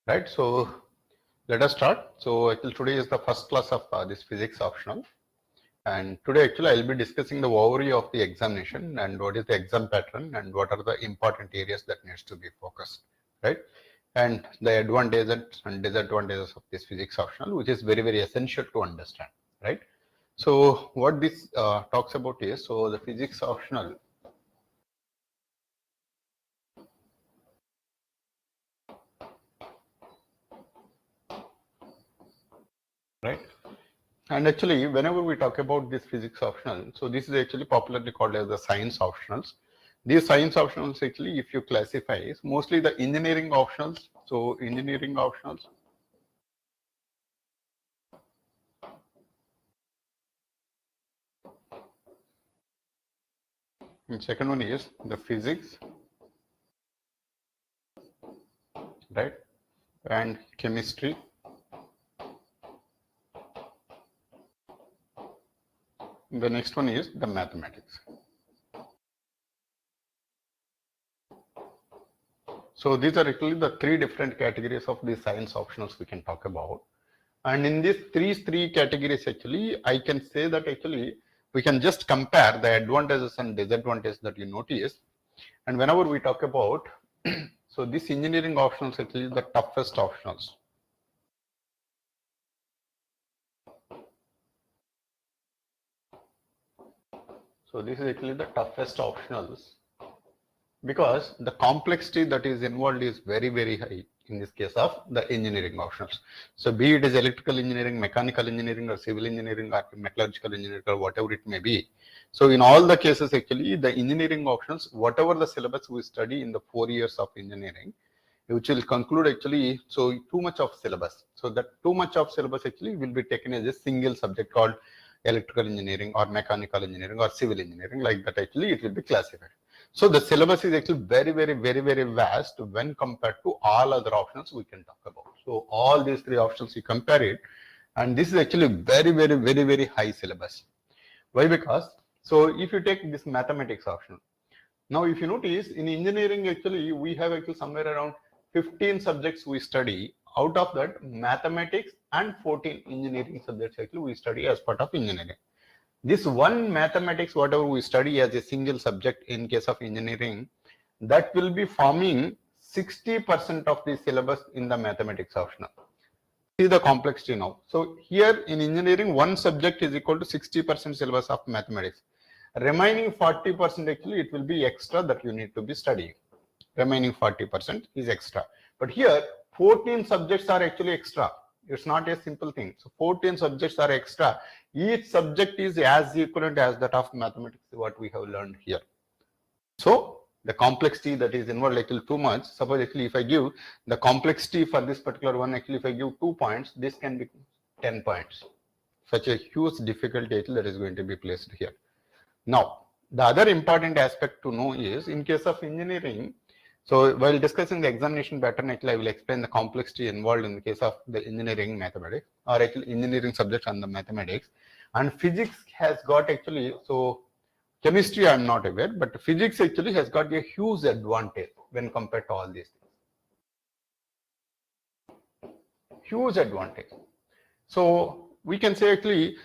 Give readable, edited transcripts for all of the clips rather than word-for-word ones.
right? So let us start. So actually today is the first class of this physics optional, and today actually I'll be discussing the overview of the examination and what is the exam pattern and what are the important areas that needs to be focused, right? And the advantages and disadvantages of this physics optional, which is very essential to understand, right? So what this talks about is, so the physics optional, right? And actually, whenever we talk about this physics optional, so this is actually popularly called as the science optionals. These science optionals actually, if you classify, is mostly the engineering optionals. So engineering optionals. And second one is the physics, right? And chemistry. The next one is the mathematics. So these are actually the three different categories of the science optionals we can talk about. And in these three categories, actually, I can say that actually we can just compare the advantages and disadvantages that you notice. And whenever we talk about, so this engineering optionals actually is the toughest optionals. So this is actually the toughest optionals because the complexity that is involved is very high in this case of the engineering optionals. So be it is electrical engineering, mechanical engineering, or civil engineering, or metallurgical engineering, or whatever it may be. So in all the cases, actually, the engineering options, whatever the syllabus we study in the 4 years of engineering, which will conclude actually, so too much of syllabus. So that too much of syllabus actually will be taken as a single subject called electrical engineering or mechanical engineering or civil engineering, like that actually it will be classified. So the syllabus is actually very vast when compared to all other options we can talk about. So all these three options you compare it, and this is actually very high syllabus. Why? Because so if you take this mathematics option, now if you notice in engineering actually we have actually somewhere around 15 subjects we study. Out of that, mathematics and 14 engineering subjects actually we study as part of engineering. This one mathematics, whatever we study as a single subject in case of engineering, that will be forming 60% of the syllabus in the mathematics optional. See the complexity now. So here in engineering, one subject is equal to 60% syllabus of mathematics. Remaining 40% actually it will be extra that you need to be studying. Remaining 40% is extra. But here 14 subjects are actually extra. It's not a simple thing. So 14 subjects are extra. Each subject is as equivalent as that of mathematics, what we have learned here. So the complexity that is involved actually too much. Suppose actually if I give the complexity for this particular one, actually if I give 2 points, this can be 10 points. Such a huge difficulty that is going to be placed here. Now, the other important aspect to know is in case of engineering, so while discussing the examination pattern, actually I will explain the complexity involved in the case of the engineering mathematics or actually engineering subjects on the mathematics. And physics has got actually, so chemistry I am not aware, but physics actually has got a huge advantage when compared to all these things. Huge advantage. So we can say actually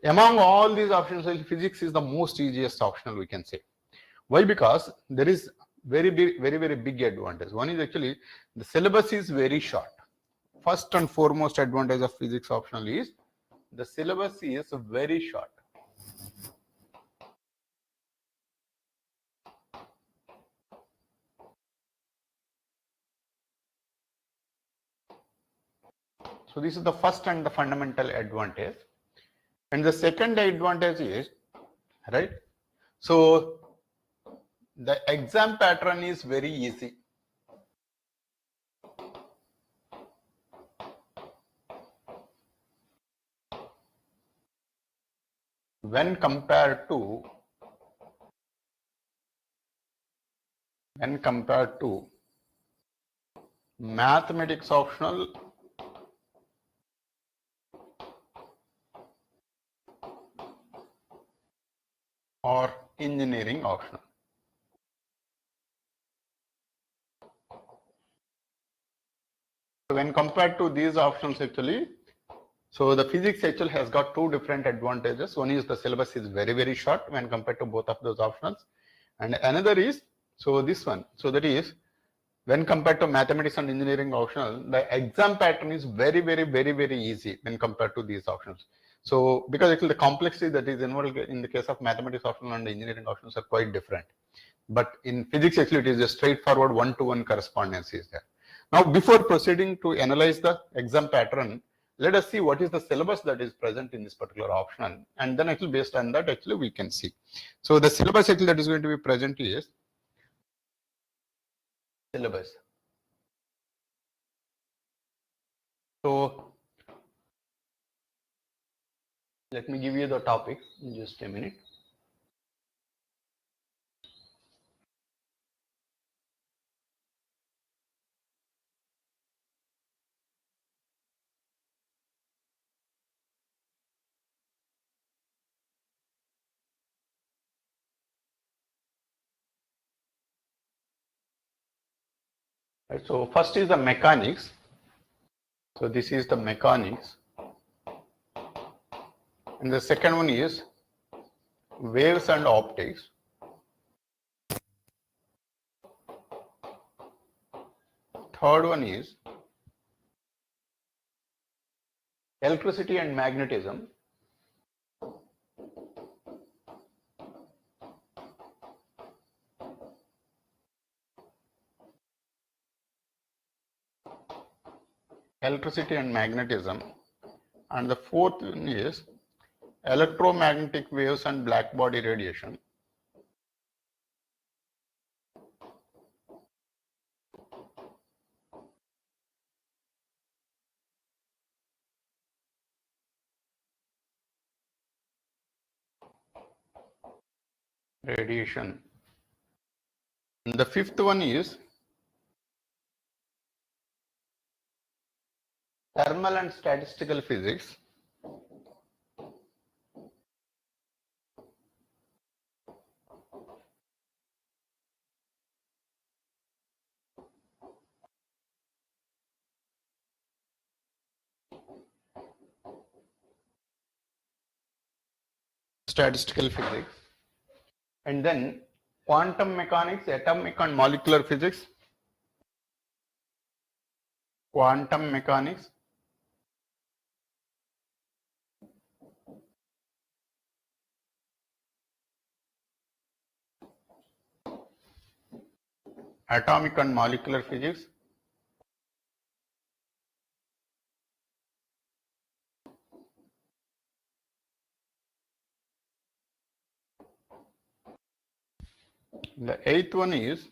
among all these options, physics is the most easiest optional we can say. Why? Because there is very big advantage. One is actually the syllabus is very short. First and foremost advantage of physics optional is the syllabus is very short. So this is the first and the fundamental advantage. And the second advantage is, right, so the exam pattern is very easy. When compared to mathematics optional or engineering optional. when compared to these options actually, so the physics actually has got two different advantages. One is the syllabus is very, very short when compared to both of those options. And another is, so this one, so that is, when compared to mathematics and engineering optional, the exam pattern is very, very, very, very easy when compared to these options. So because actually the complexity that is involved in the case of mathematics optional and engineering options are quite different. But in physics actually it is a straightforward one-to-one correspondence is there. Now before proceeding to analyze the exam pattern, let us see what is the syllabus that is present in this particular option, and then actually based on that actually we can see. So the syllabus actually that is going to be present is syllabus. So let me give you the topic in just a minute. Right, so first is the mechanics. So this is the mechanics. And the second one is waves and optics. Third one is electricity and magnetism. Electricity and magnetism. And the fourth one is electromagnetic waves and black body radiation. Radiation. And the fifth one is thermal and statistical physics. Statistical physics. And then quantum mechanics, atomic and molecular physics. Quantum mechanics. Atomic and molecular physics. The eighth one is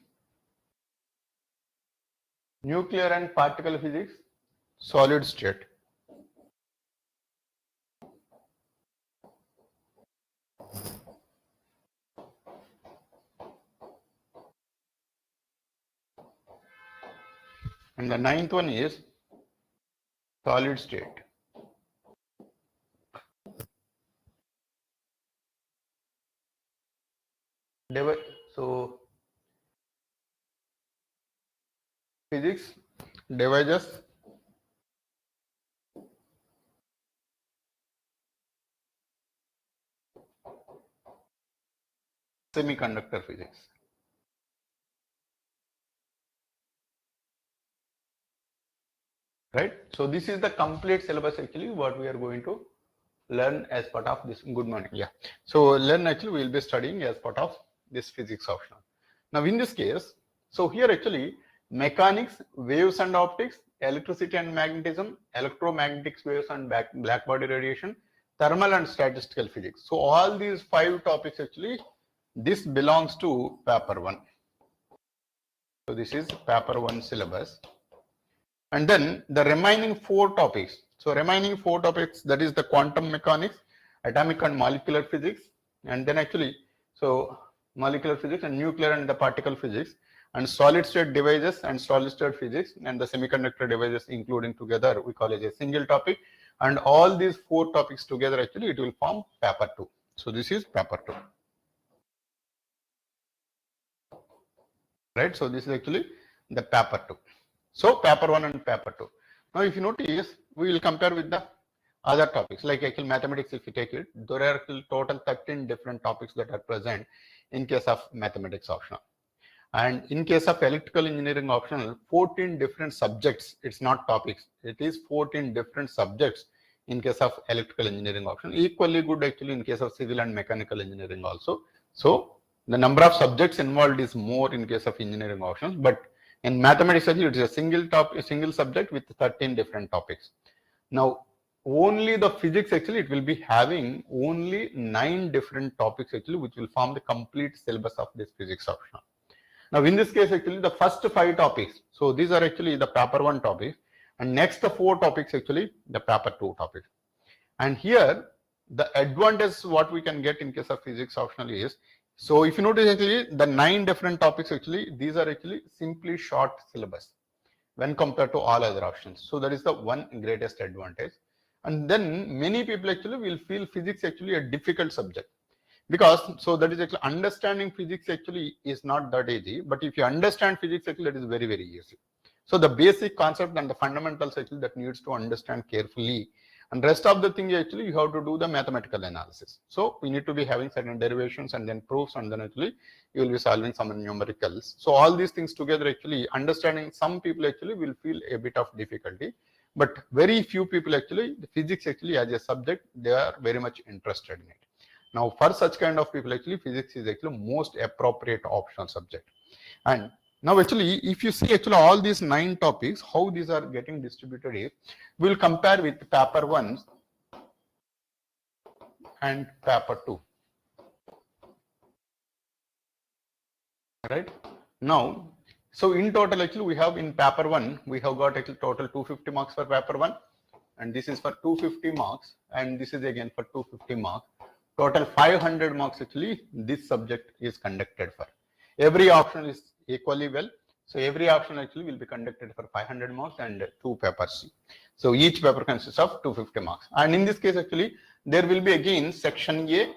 nuclear and particle physics, solid state. And the ninth one is solid state. So physics, devices, semiconductor physics. Right? So this is the complete syllabus actually what we are going to learn as part of this. Good morning. Yeah. So learn actually we will be studying as part of this physics optional. Now in this case, so here actually mechanics, waves and optics, electricity and magnetism, electromagnetic waves and black body radiation, thermal and statistical physics. So all these 5 topics actually, this belongs to paper 1. So this is paper 1 syllabus. And then the remaining 4 topics. So remaining 4 topics, that is the quantum mechanics, atomic and molecular physics, and then actually, so molecular physics and nuclear and the particle physics, and solid state devices and solid state physics, and the semiconductor devices including together, we call it a single topic. And all these 4 topics together actually it will form paper 2. So this is paper 2. Right, so this is actually the paper 2. So paper 1 and paper 2. Now, if you notice, we will compare with the other topics like actual mathematics. If you take it, there are total 13 different topics that are present in case of mathematics optional. And in case of electrical engineering optional, 14 different subjects. It's not topics. It is 14 different subjects in case of electrical engineering optional. Equally good actually in case of civil and mechanical engineering also. So the number of subjects involved is more in case of engineering options, but in mathematics actually it is a single subject with 13 different topics. Now only the physics actually it will be having only 9 different topics actually which will form the complete syllabus of this physics optional. Now in this case actually the first 5 topics, so these are actually the paper 1 topics, and next 4 topics actually the paper 2 topics. And here the advantage what we can get in case of physics optional is, so if you notice actually the 9 different topics actually these are actually simply short syllabus when compared to all other options. So that is the one greatest advantage. And then many people actually will feel physics actually a difficult subject, because so that is actually understanding physics actually is not that easy, but if you understand physics actually that is very easy. So the basic concept and the fundamentals actually that needs to understand carefully, and rest of the thing actually you have to do the mathematical analysis. So we need to be having certain derivations and then proofs, and then actually you will be solving some numericals. So all these things together actually understanding, some people actually will feel a bit of difficulty, but very few people actually the physics actually as a subject they are very much interested in it. Now for such kind of people actually physics is actually most appropriate optional subject. And now actually if you see actually all these 9 topics how these are getting distributed is, we will compare with paper 1 and paper 2, right? Now so in total actually we have in paper 1 we have got actually total 250 marks for paper 1, and this is for 250 marks, and this is again for 250 marks. Total 500 marks actually this subject is conducted for. Every option is equally well. So every option actually will be conducted for 500 marks and 2 papers. So each paper consists of 250 marks. And in this case actually there will be again section A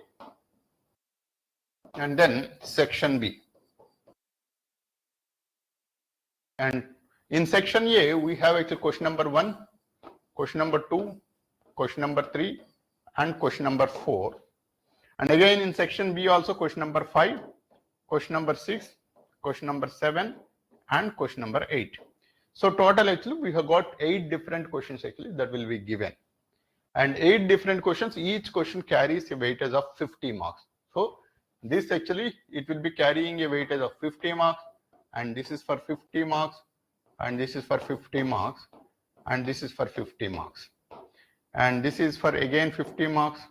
and then section B. And in section A we have actually question number 1, question number 2, question number 3 and question number 4. And again in section B also question number 5, question number 6, question number 7 and question number 8. So total actually we have got 8 different questions actually that will be given. And 8 different questions, each question carries a weightage of 50 marks. So this actually it will be carrying a weightage of 50 marks, and this is for 50 marks, and this is for 50 marks, and this is for 50 marks. And this is for again 50 marks,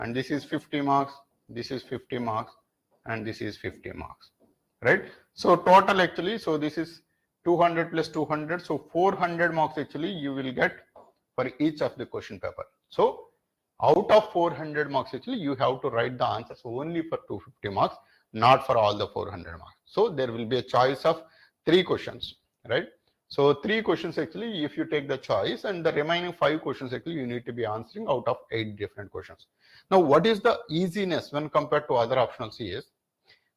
and this is 50 marks, this is 50 marks, and this is 50 marks, right? So total actually, so this is 200 plus 200, so 400 marks actually you will get for each of the question paper. So out of 400 marks actually you have to write the answers only for 250 marks, not for all the 400 marks. So there will be a choice of 3 questions, right? So 3 questions actually if you take the choice, and the remaining 5 questions actually you need to be answering out of 8 different questions. Now what is the easiness when compared to other optional CS?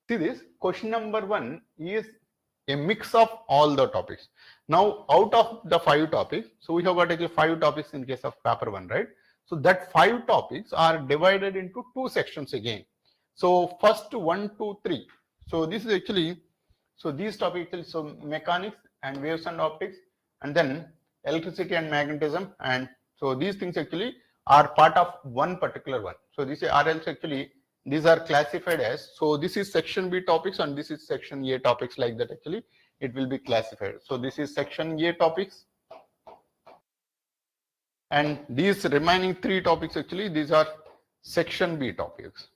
See this, question number 1 is a mix of all the topics. Now out of the 5 topics, so we have got actually 5 topics in case of paper 1, right? So that 5 topics are divided into 2 sections again. So first 1, 2, 3. So this is actually, so these topics actually, so mechanics and waves and optics, and then electricity and magnetism, and so these things actually are part of one particular one. So these are else actually these are classified as, so this is section B topics and this is section A topics, like that actually it will be classified. So this is section A topics, and these remaining 3 topics actually these are section B topics.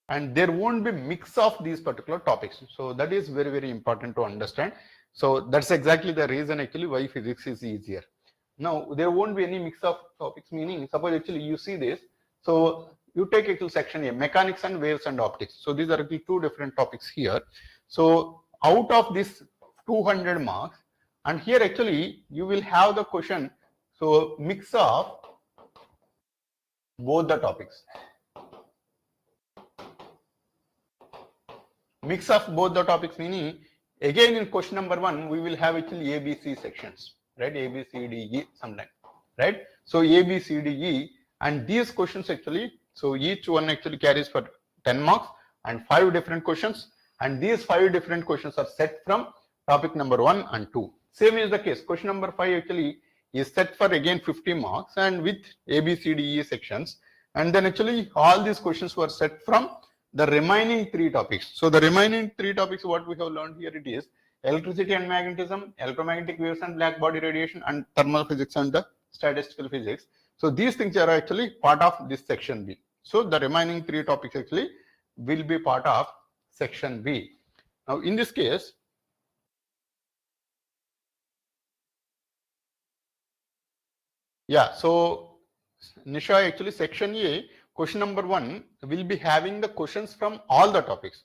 And there won't be mix of these particular topics. So that is very important to understand. So that's exactly the reason actually why physics is easier. Now there won't be any mix of topics, meaning suppose actually you see this. So you take actual section A, mechanics and waves and optics. So these are actually 2 different topics here. So out of this 200 marks, and here actually you will have the question, so mix of both the topics. Mix of both the topics meaning Again, in question number 1, we will have actually ABC sections, right? A, B, C, D, E sometime, right? So A, B, C, D, E, and these questions actually, so each one actually carries for 10 marks and 5 different questions, and these 5 different questions are set from topic number 1 and 2. Same is the case. Question number 5 actually is set for again 50 marks and with A, B, C, D, E sections, and then actually all these questions were set from the remaining 3 topics. So the remaining 3 topics, what we have learned here, it is electricity and magnetism, electromagnetic waves and black body radiation, and thermal physics and the statistical physics. So these things are actually part of this section B. So the remaining 3 topics actually will be part of section B. Now in this case, yeah, so Nisha, actually section A, question number 1 will be having the questions from all the topics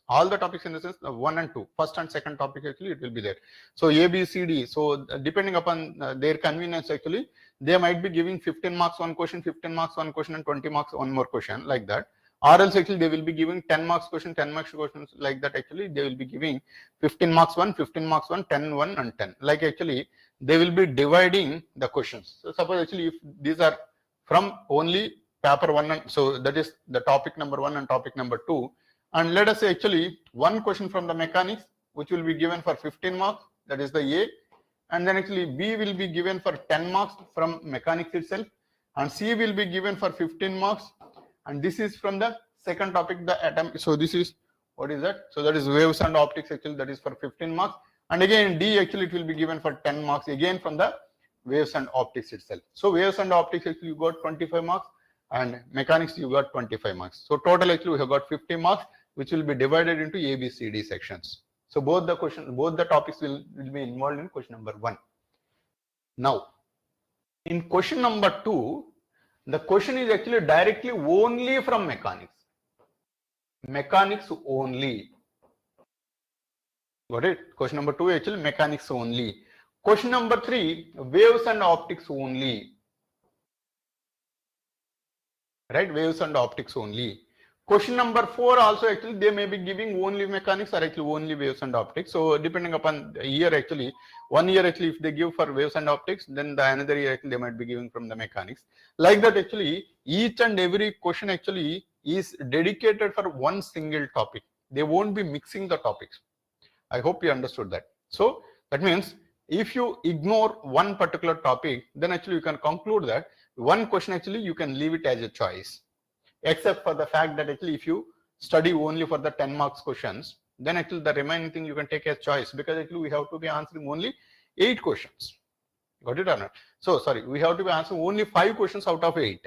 in the sense 1 and 2, first and second topic actually it will be there. So A, B, C, D. So depending upon their convenience actually, they might be giving 15 marks one question, 15 marks one question, and 20 marks one more question, like that. Or else actually they will be giving 10 marks question, 10 marks questions, like that. Actually they will be giving 15 marks one, 15 marks one, 10 1, and 10. Like actually they will be dividing the questions. So suppose actually if these are from only paper 1, and so that is the topic number 1 and topic number 2, and let us say actually one question from the mechanics which will be given for 15 marks, that is the A, and then actually B will be given for 10 marks from mechanics itself, and C will be given for 15 marks, and this is from the second topic, the atom. So this is, what is that? So that is waves and optics actually, that is for 15 marks, and again D actually it will be given for 10 marks again from the waves and optics itself. So waves and optics actually you got 25 marks, and mechanics you got 25 marks. So total actually we have got 50 marks, which will be divided into A, B, C, D sections. So both the topics will be involved in question number 1. Now, in question number 2, the question is actually directly only from mechanics. Mechanics only. Got it? Question number 2 actually mechanics only. Question number 3, waves and optics only. Right? Waves and optics only. Question number 4 also actually they may be giving only mechanics or actually only waves and optics. So depending upon the year actually, one year actually if they give for waves and optics, then the another year actually they might be giving from the mechanics. Like that actually each and every question actually is dedicated for one single topic. They won't be mixing the topics. I hope you understood that. So that means if you ignore one particular topic, then actually you can conclude that one question actually you can leave it as a choice, except for the fact that actually if you study only for the 10 marks questions, then actually the remaining thing you can take as choice, because actually we have to be answering only 8 questions. Got it or not? So sorry, we have to be answering only 5 questions out of 8.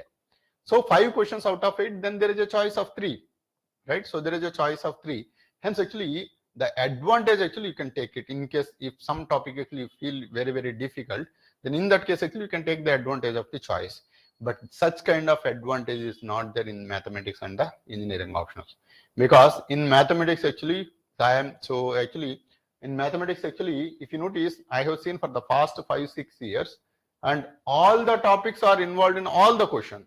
So 5 questions out of 8, then there is a choice of 3, right? So there is a choice of 3. Hence actually the advantage actually you can take it in case if some topic actually you feel very, very difficult, then in that case actually you can take the advantage of the choice. But such kind of advantage is not there in mathematics and the engineering optionals, because in mathematics actually in mathematics actually, if you notice, I have seen for the past 5-6 years, and all the topics are involved in all the questions.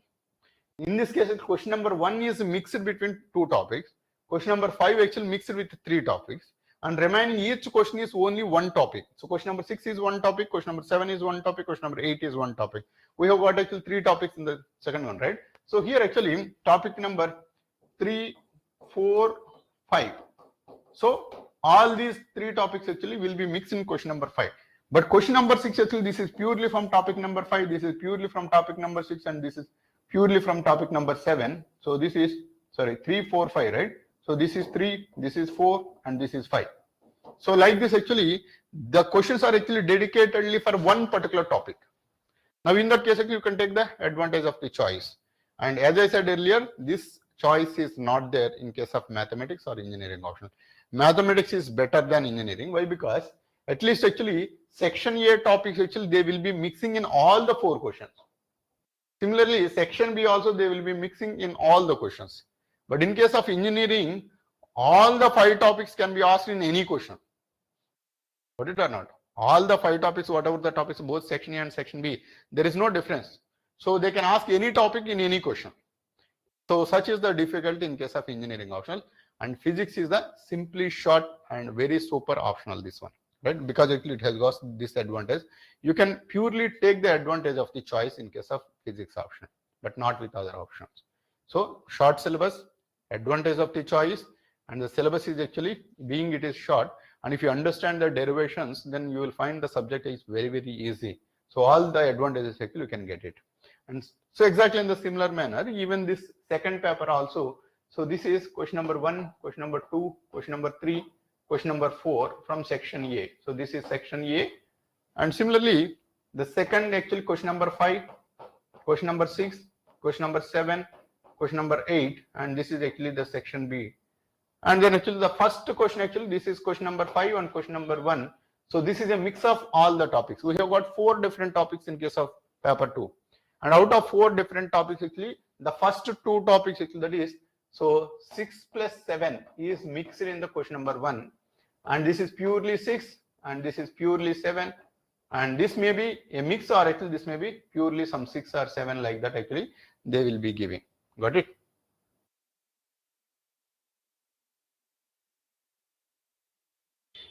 In this case, question number 1 is mixed between 2 topics. Question number 5 actually mixed with 3 topics, and remaining each question is only one topic. So question number 6 is one topic, question number 7 is one topic, question number 8 is one topic. We have got actually 3 topics in the second one, right? So here actually topic number 3, 4, 5. So all these 3 topics actually will be mixed in question number 5. But question number 6 actually this is purely from topic number 5, this is purely from topic number 6, and this is purely from topic number 7. So this is 3, 4, 5, right? So this is 3, this is 4, and this is 5. So like this actually, the questions are actually dedicatedly for one particular topic. Now in that case actually you can take the advantage of the choice. And as I said earlier, this choice is not there in case of mathematics or engineering optional. Mathematics is better than engineering. Why? Because at least actually section A topics actually they will be mixing in all the 4 questions. Similarly, section B also they will be mixing in all the questions. But in case of engineering, all the 5 topics can be asked in any question. Got it or not? All the 5 topics, whatever the topics, both section A and section B, there is no difference. So they can ask any topic in any question. So such is the difficulty in case of engineering optional, and physics is the simply short and very super optional, this one. right? Because actually it has got this advantage. You can purely take the advantage of the choice in case of physics option, but not with other options. So short syllabus, advantage of the choice, and the syllabus is actually being it is short, and if you understand the derivations, then you will find the subject is very, very easy. So all the advantages actually you can get it. And so exactly in the similar manner, even this second paper also. So this is question number 1, question number 2, question number 3, question number 4 from section A. So this is section A. And similarly, the second actually question number 5, question number 6, question number 7, question number 8, and this is actually the section B. And then actually the first question actually this is question number 5 and question number 1. So this is a mix of all the topics. We have got 4 different topics in case of paper 2. And out of 4 different topics actually, the first 2 topics actually, that is, so 6 plus 7 is mixed in the question number 1. And this is purely 6 and this is purely 7. And this may be a mix, or actually this may be purely some 6 or 7 like that actually they will be giving. Got it?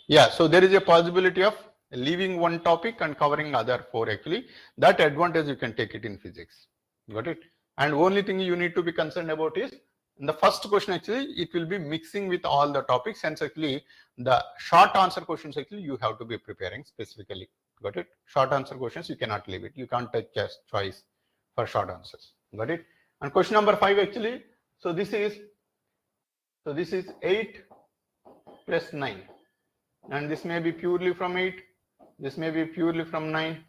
Yeah, so there is a possibility of leaving one topic and covering other 4 actually. That advantage you can take it in physics. Got it? And only thing you need to be concerned about is in the first question actually it will be mixing with all the topics, and actually the short answer questions actually you have to be preparing specifically. Got it? Short answer questions you cannot leave it. You can't take just choice for short answers. Got it? And question number 5 actually, so this is 8 plus 9. And this may be purely from 8, this may be purely from 9,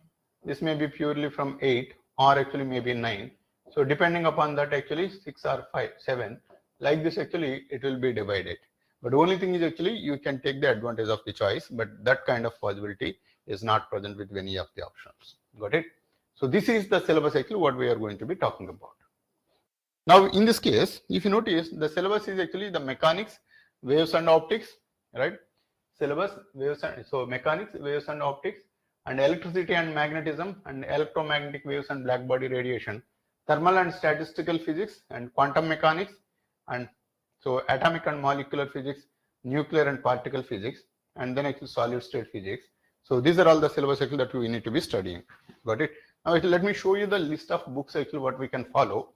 this may be purely from 8, or actually maybe 9. So depending upon that actually 6 or 5, 7, like this actually it will be divided. But only thing is actually you can take the advantage of the choice, but that kind of possibility is not present with any of the options. Got it? So this is the syllabus actually what we are going to be talking about. Now in this case, if you notice, the syllabus is actually the mechanics, waves and optics, right? Syllabus, waves and so mechanics, waves and optics, and electricity and magnetism, and electromagnetic waves and black body radiation, thermal and statistical physics, and quantum mechanics, and so atomic and molecular physics, nuclear and particle physics, and then actually solid state physics. So these are all the syllabus actually that we need to be studying. Got it? Now let me show you the list of books actually what we can follow.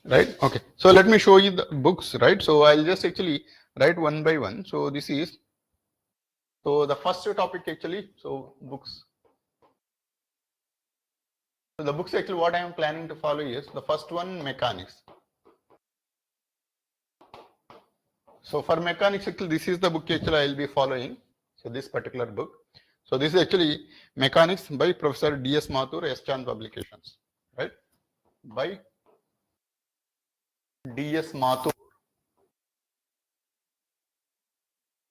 Right? Okay. So let me show you the books, right? So I'll just actually write one by one. So this is, so the first topic actually, so books. So the books actually what I am planning to follow is the first one, mechanics. So for mechanics actually this is the book actually I will be following. So this particular book. So this is actually mechanics by Professor D.S. Mathur, S. Chan Publications, right? By D.S. Mathur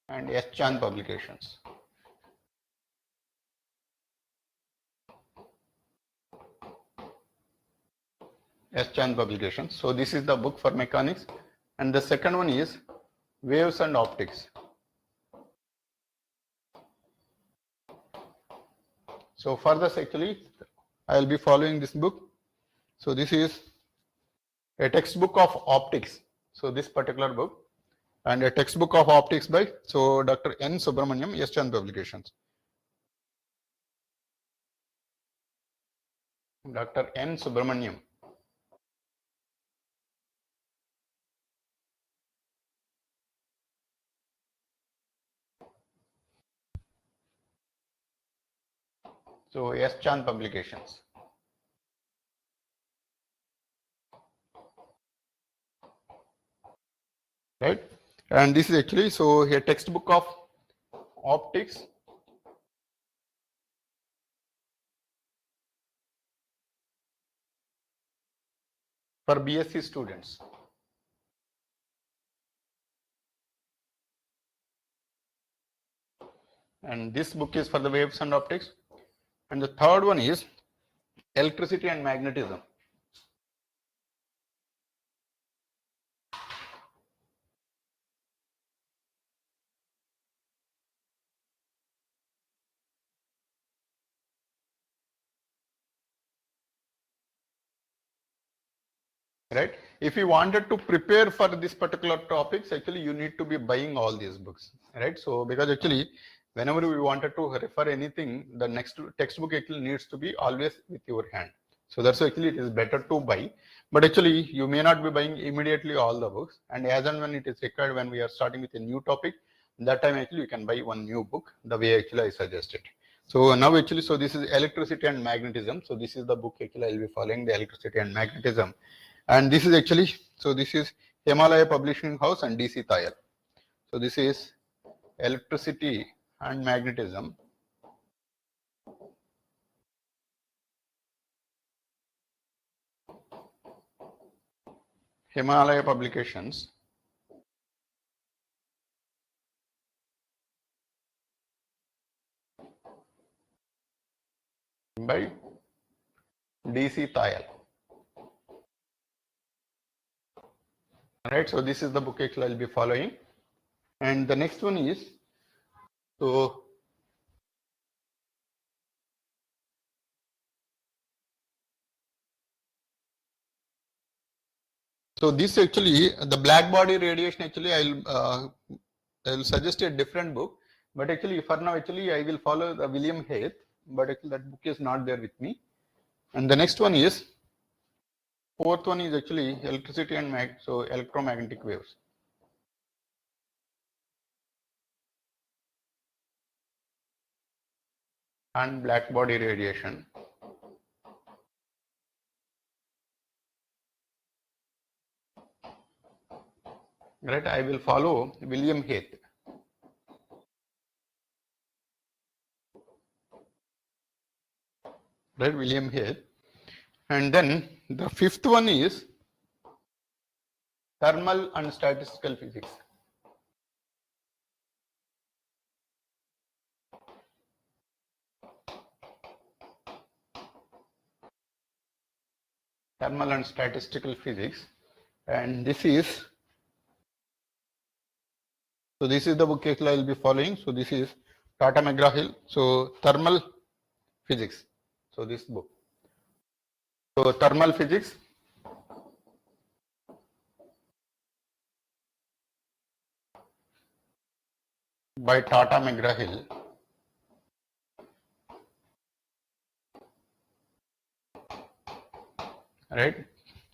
and S. Chan Publications. S. Chan Publications. So this is the book for mechanics. And the second one is waves and optics. So for this actually I will be following this book. So this is a textbook of optics. So this particular book, and a textbook of optics by so Dr. N. Subramaniam, S. Chan Publications. Dr. N. Subramaniam. So S. Chan Publications. Right? And this is actually so a textbook of optics for BSc students. and this book is for the waves and optics. And the third one is electricity and magnetism. Right? If you wanted to prepare for this particular topics, actually you need to be buying all these books, right? So because actually whenever we wanted to refer anything, the next textbook actually needs to be always with your hand. So that's why actually it is better to buy, but actually you may not be buying immediately all the books, and as and when it is required, when we are starting with a new topic, that time actually you can buy one new book the way actually I suggested. So now actually, so this is electricity and magnetism. So this is the book actually I will be following, the electricity and magnetism. And this is actually, so this is Himalaya Publishing House and DC Tayal. So this is electricity and magnetism. Himalaya Publications. By DC Tayal. Right, so this is the book actually I'll be following. And the next one is, so this actually, the black body radiation, actually I'll suggest a different book, but actually for now actually I will follow the William Hayes, but actually that book is not there with me. And the next one is, fourth one is actually electricity and so electromagnetic waves. And black body radiation. Right, I will follow William Hayes. Right, William Hayes. And then the fifth one is thermal and statistical physics. Thermal and statistical physics. And this is, so this is the book I will be following. So this is Tata McGraw-Hill. So thermal physics. So this book. So thermal physics. By Tata McGraw-Hill. Right.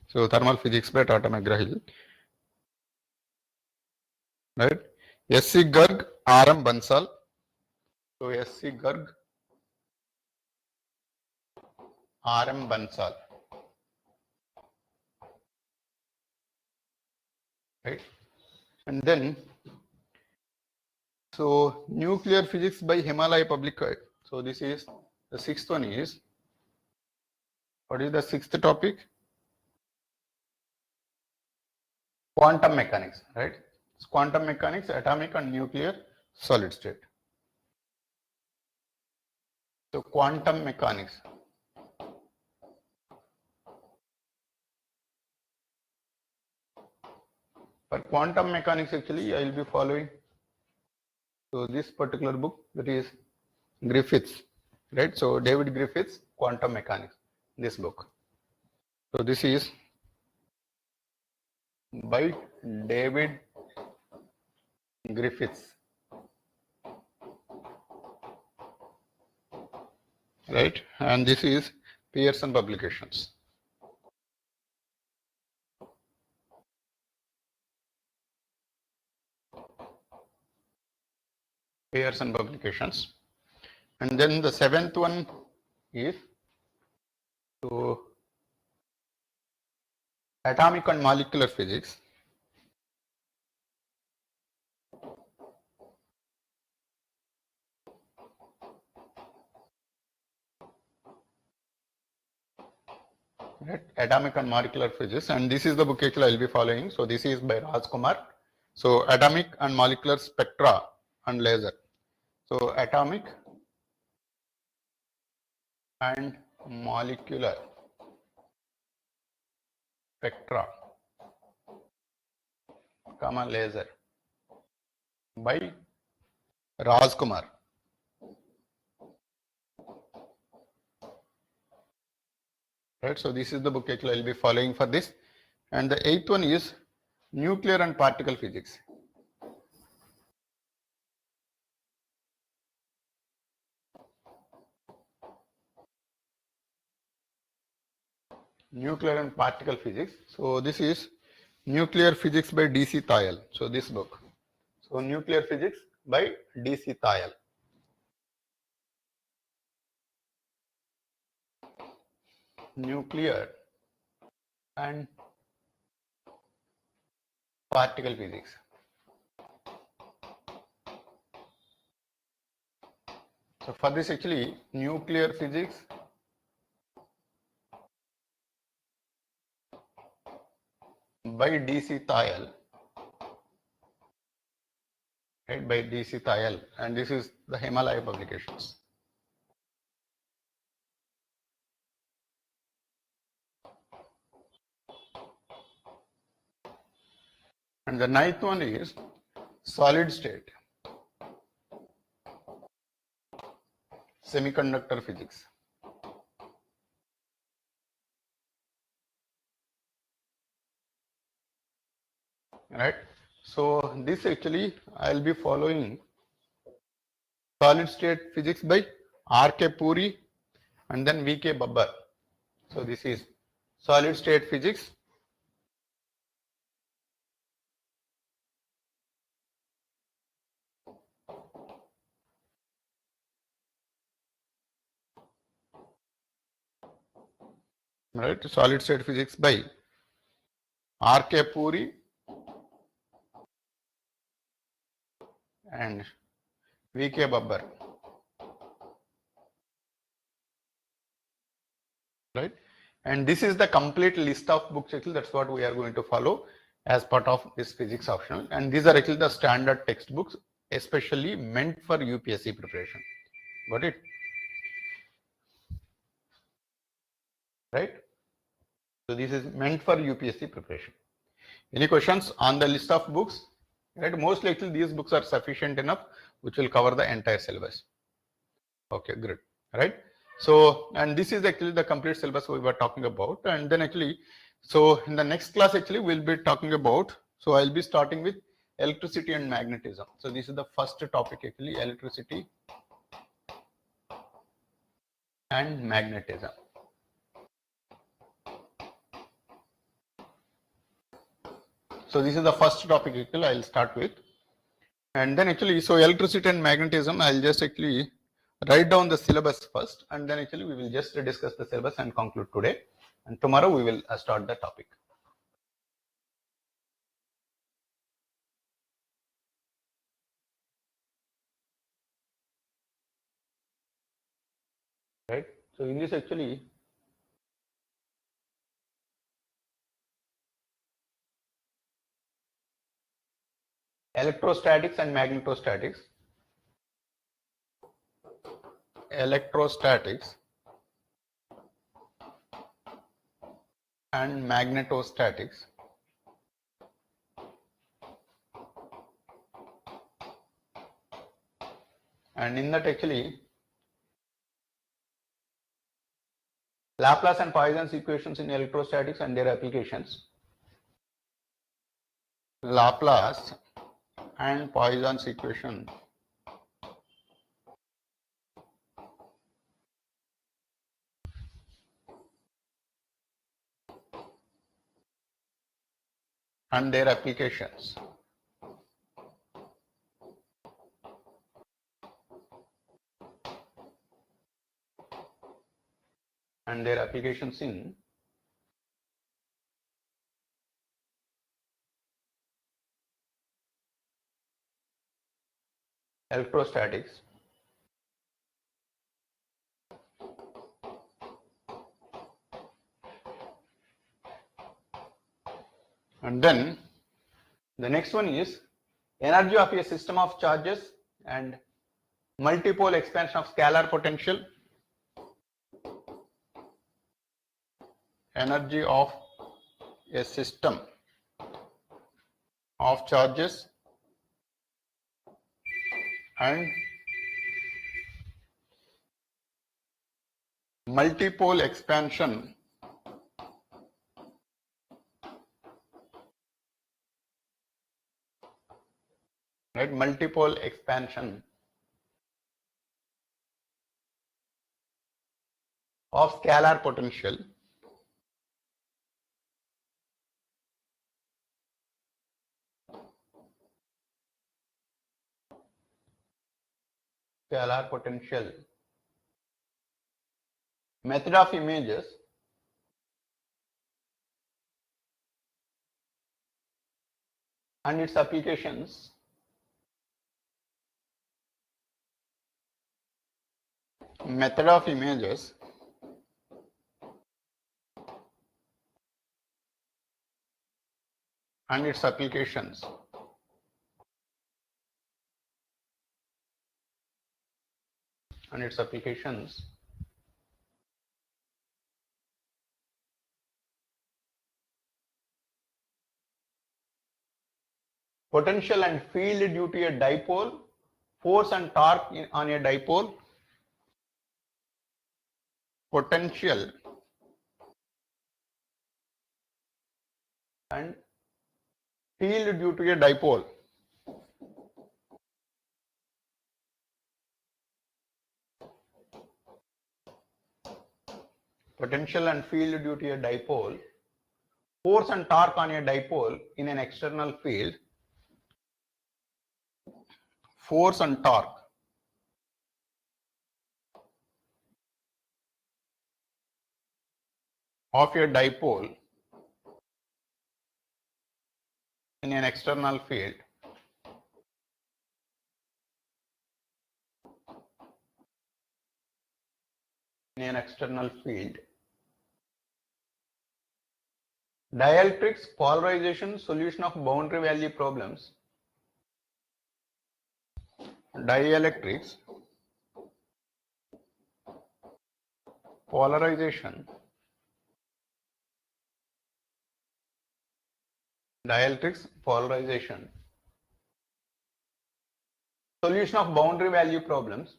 So thermal physics by Tata McGraw-Hill. Right. S.C. Garg, R.M. Bansal. So S.C. Garg, R.M. Bansal. Right. And then, so nuclear physics by Himalaya Public. So this is the sixth one is, what is the sixth topic? Quantum mechanics, right? Quantum mechanics, atomic and nuclear solid state. So quantum mechanics. For quantum mechanics, actually, I will be following. So this particular book, that is Griffiths, right? So David Griffiths, Quantum Mechanics, this book. So this is by David Griffiths, right? And this is Pearson Publications. Pearson Publications. And then the seventh one is, so atomic and molecular physics. Right, atomic and molecular physics, and this is the book actually I will be following. So this is by Raj Kumar. So atomic and molecular spectra and laser. So atomic and molecular spectra, laser by Rajkumar. Right, so this is the book actually I will be following for this. And the eighth one is nuclear and particle physics. Nuclear and particle physics. So this is nuclear physics by DC Thayal. So this book. So nuclear physics by DC Thayal. Nuclear and particle physics. So for this actually nuclear physics by DC Thayal, right, by DC Thayal, and this is the Himalaya publications. And the ninth one is solid state semiconductor physics. Right. So this actually I'll be following solid state physics by R.K. Puri and then V.K. Babbar. So this is solid state physics. Right, solid state physics by R.K. Puri and V.K. Babbar. Right, and this is the complete list of books actually. That's what we are going to follow as part of this physics optional. And these are actually the standard textbooks, especially meant for UPSC preparation. Got it? Right. So this is meant for UPSC preparation. Any questions on the list of books? Right, most likely these books are sufficient enough, which will cover the entire syllabus. Okay, great. Right. So, and this is actually the complete syllabus we were talking about. And then actually, so in the next class actually we'll be talking about. So I'll be starting with electricity and magnetism. So this is the first topic actually, electricity and magnetism. So this is the first topic actually I'll start with. And then actually, so electricity and magnetism, I'll just actually write down the syllabus first, and then actually we will just discuss the syllabus and conclude today. And tomorrow we will start the topic. Right. So in this actually, electrostatics and magnetostatics. Electrostatics and magnetostatics. And in that actually, Laplace and Poisson's equations in electrostatics and their applications. Laplace and Poisson's equation and their applications. And their applications in electrostatics and then the next one is energy of a system of charges and multipole expansion of scalar potential, energy of a system of charges, and multipole expansion multipole expansion of scalar potential method of images and its applications, method of images and its applications, potential and field due to a dipole, force and torque on a dipole, potential and field due to a dipole, potential and field due to a dipole, force and torque on a dipole in an external field, force and torque of a dipole in an external field dielectrics, polarization, solution of boundary value problems, dielectrics, polarization, solution of boundary value problems,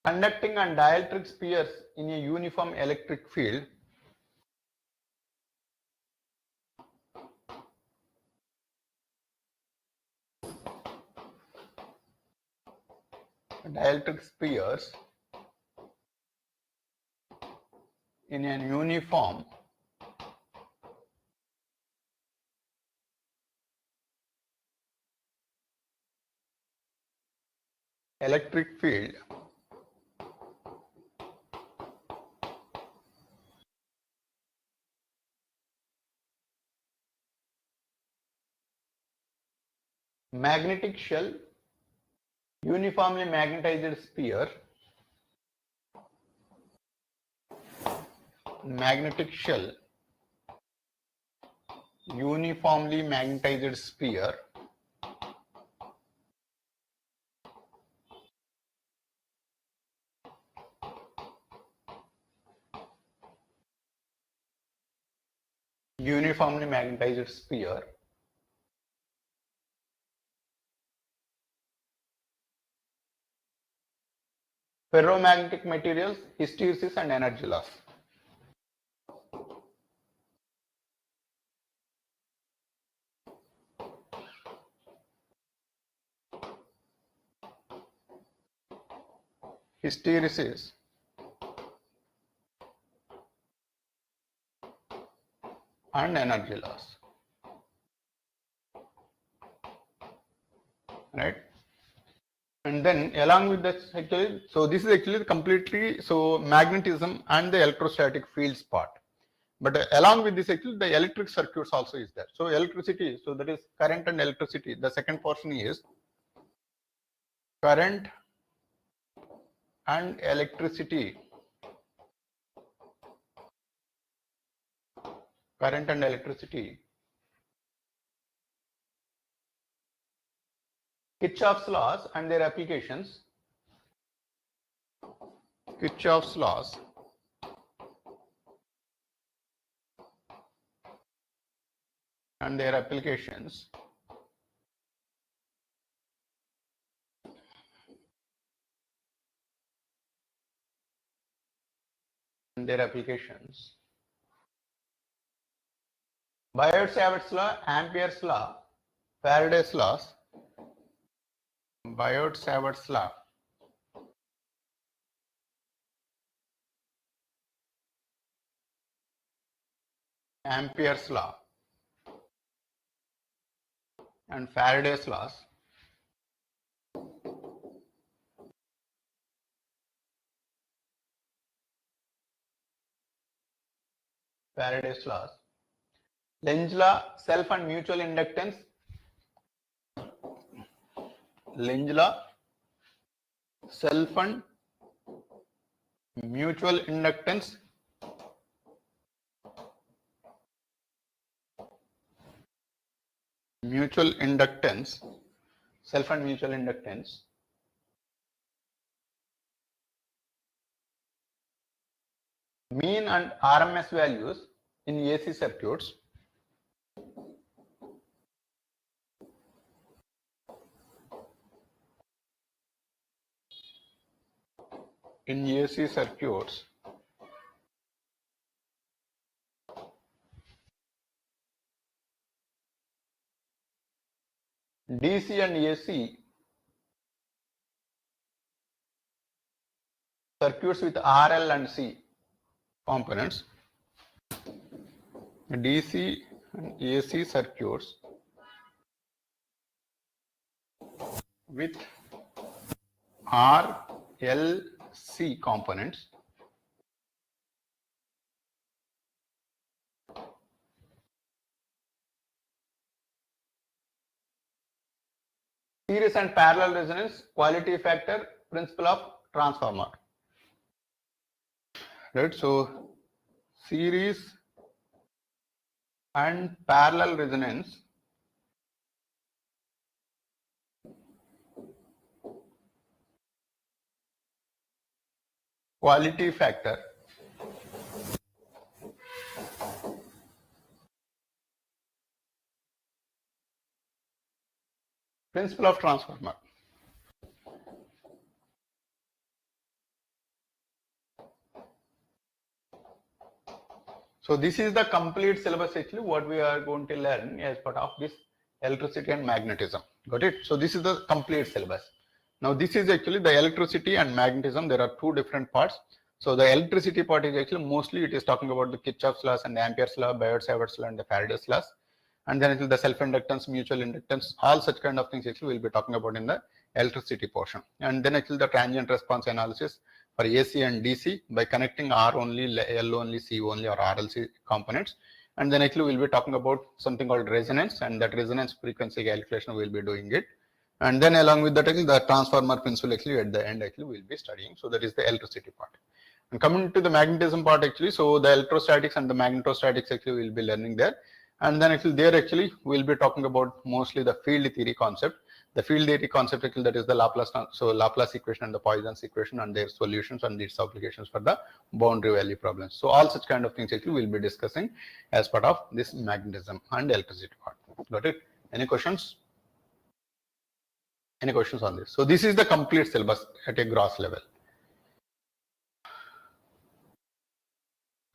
conducting and dielectric spheres in a uniform electric field, dielectric spheres in an uniform electric field, magnetic shell, uniformly magnetized sphere, magnetic shell, uniformly magnetized sphere, uniformly magnetized sphere, ferromagnetic materials, hysteresis and energy loss. Hysteresis and energy loss, right? And then along with that, actually, so this is actually completely, so magnetism and the electrostatic fields part. But along with this, actually, the electric circuits also is there. So electricity, so that is current and electricity. The second portion is current and electricity. Current and electricity. Kirchhoff's laws and their applications. Kirchhoff's laws and their applications. And their applications. Biot-Savart's law, Ampere's law, Faraday's laws. Biot-Savart's law. Ampere's law and Faraday's laws. Faraday's laws. Lenz's law, self and mutual inductance. Lenz's law, self and mutual inductance. Mutual inductance, self and mutual inductance. Mean and RMS values in AC circuits. In AC circuits. DC and AC circuits with RL and C components. DC and AC circuits with RLC components. Series and parallel resonance, quality factor, principle of transformer. Right, so series and parallel resonance, quality factor, principle of transformer. So this is the complete syllabus actually what we are going to learn as part of this electricity and magnetism. Got it? So this is the complete syllabus. Now this is actually the electricity and magnetism. There are two different parts. So the electricity part is actually mostly it is talking about the Kirchhoff's laws and Ampere's law, Biot-Savart's law and the Faraday's laws. And then it is the self-inductance, mutual inductance, all such kind of things actually we'll be talking about in the electricity portion. And then actually the transient response analysis for AC and DC by connecting R only, L only, C only or RLC components. And then actually we'll be talking about something called resonance, and that resonance frequency calculation we'll be doing it. And then along with that actually the transformer principle actually at the end actually we'll be studying. So that is the electricity part. And coming to the magnetism part actually, so the electrostatics and the magnetostatics actually we'll be learning there. And then actually there actually we'll be talking about mostly the field theory concept. The field theory concept actually that is the Laplace, so Laplace equation and the Poisson's equation and their solutions and its applications for the boundary value problems. So all such kind of things actually we'll be discussing as part of this magnetism and electricity part. Got it? Any questions? Any questions on this? So this is the complete syllabus at a gross level.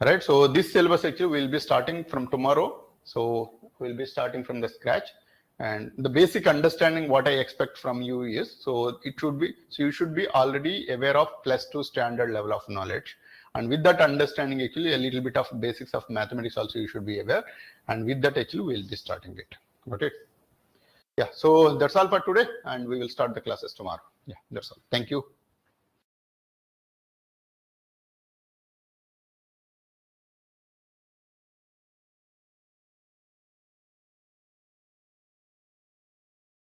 Right. So this syllabus actually will be starting from tomorrow. So we'll be starting from the scratch, and the basic understanding what I expect from you is, so it should be, so you should be already aware of +2 standard level of knowledge, and with that understanding actually a little bit of basics of mathematics also you should be aware, and with that actually we'll be starting it. Got it? Yeah. So that's all for today, and we will start the classes tomorrow. Yeah, that's all. Thank you.